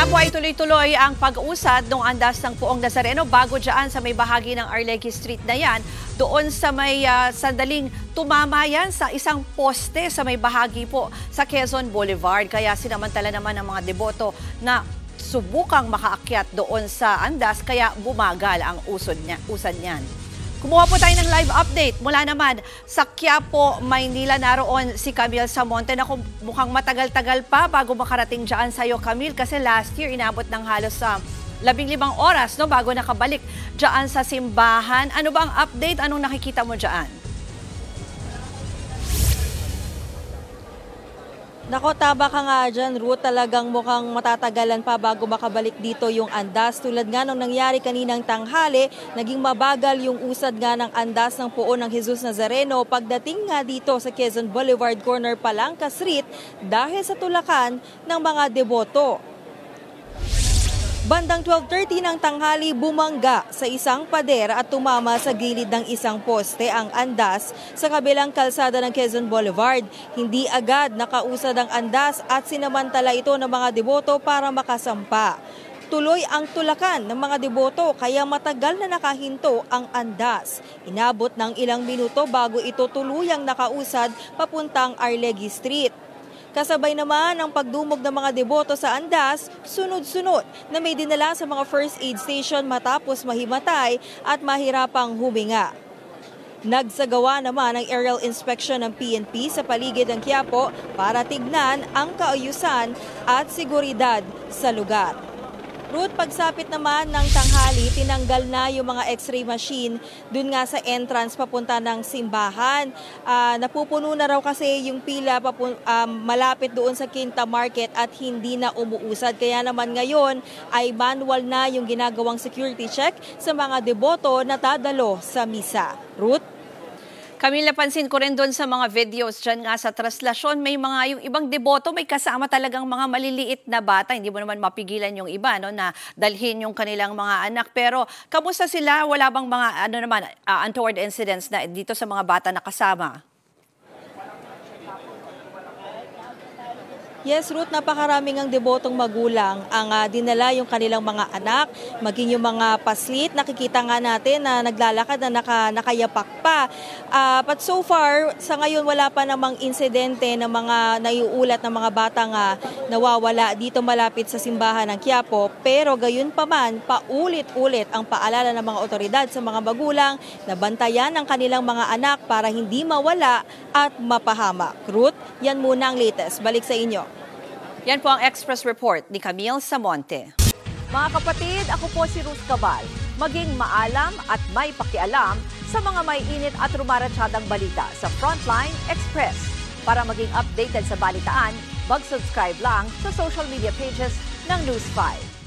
Quiapo ay tuloy-tuloy ang pag-usad ng andas ng Poong Nazareno bago dyan sa may bahagi ng Arlegui Street na yan. Doon sa may sandaling tumama yan sa isang poste sa may bahagi po sa Quezon Boulevard. Kaya sinamantala naman ng mga deboto na subukang makaakyat doon sa andas kaya bumagal ang usad niyan. Kumuha po tayo ng live update mula naman sa Quiapo, Maynila. Naroon si Camille Samonte na mukhang matagal-tagal pa bago makarating dyan sa'yo, Camille. Kasi last year, inabot ng halos sa 15 oras bago nakabalik dyan sa simbahan. Ano ba ang update? Anong nakikita mo dyan? Nako, tama ka nga dyan, Ruth. Talagang mukhang matatagalan pa bago makabalik dito yung andas. Tulad nga nung nangyari kaninang tanghali, naging mabagal yung usad nga ng andas ng Poong ng Jesus Nazareno pagdating nga dito sa Quezon Boulevard Corner Palangka Street dahil sa tulakan ng mga deboto. Bandang 12:30 ng tanghali, bumangga sa isang pader at tumama sa gilid ng isang poste ang andas sa kabilang kalsada ng Quezon Boulevard. Hindi agad nakausad ang andas at sinamantala ito ng mga deboto para makasampa. Tuloy ang tulakan ng mga deboto kaya matagal na nakahinto ang andas. Inabot ng ilang minuto bago ito tuluyang nakausad papuntang Arlegui Street. Kasabay naman ang pagdumog ng mga deboto sa andas, sunod-sunod na may dinala sa mga first aid station matapos mahimatay at mahirapang huminga. Nagsagawa naman ang aerial inspection ng PNP sa paligid ng Quiapo para tignan ang kaayusan at seguridad sa lugar. Ruth, pagsapit naman ng tanghali, tinanggal na yung mga x-ray machine dun nga sa entrance papunta ng simbahan. Napupuno na raw kasi yung pila malapit doon sa Quinta Market at hindi na umuusad. Kaya naman ngayon ay manual na yung ginagawang security check sa mga deboto na dadalo sa misa. Ruth? Camille, napansin ko rin doon sa mga videos dyan nga sa traslasyon, may mga yung ibang deboto, may kasama talagang mga maliliit na bata. Hindi mo naman mapigilan yung iba na dalhin yung kanilang mga anak. Pero kamusta sila? Wala bang mga untoward incidents na dito sa mga bata na kasama? Yes, Ruth, napakaraming ang debotong magulang ang dinala yung kanilang mga anak, maging yung mga paslit. Nakikita nga natin na naglalakad na nakayapak pa. But so far, sa ngayon wala pa namang insidente ng mga naiuulat ng mga bata nga nawawala dito malapit sa simbahan ng Quiapo. Pero gayon pa man, paulit-ulit ang paalala ng mga otoridad sa mga magulang na bantayan ang kanilang mga anak para hindi mawala at mapahamak. Ruth, yan muna ang latest. Balik sa inyo. Yan po ang Express Report ni Camille Samonte. Mga kapatid, ako po si Ruth Cabal. Maging maalam at may pakialam sa mga may init at rumaratsyadang balita sa Frontline Express. Para maging updated sa balitaan, mag-subscribe lang sa social media pages ng News 5.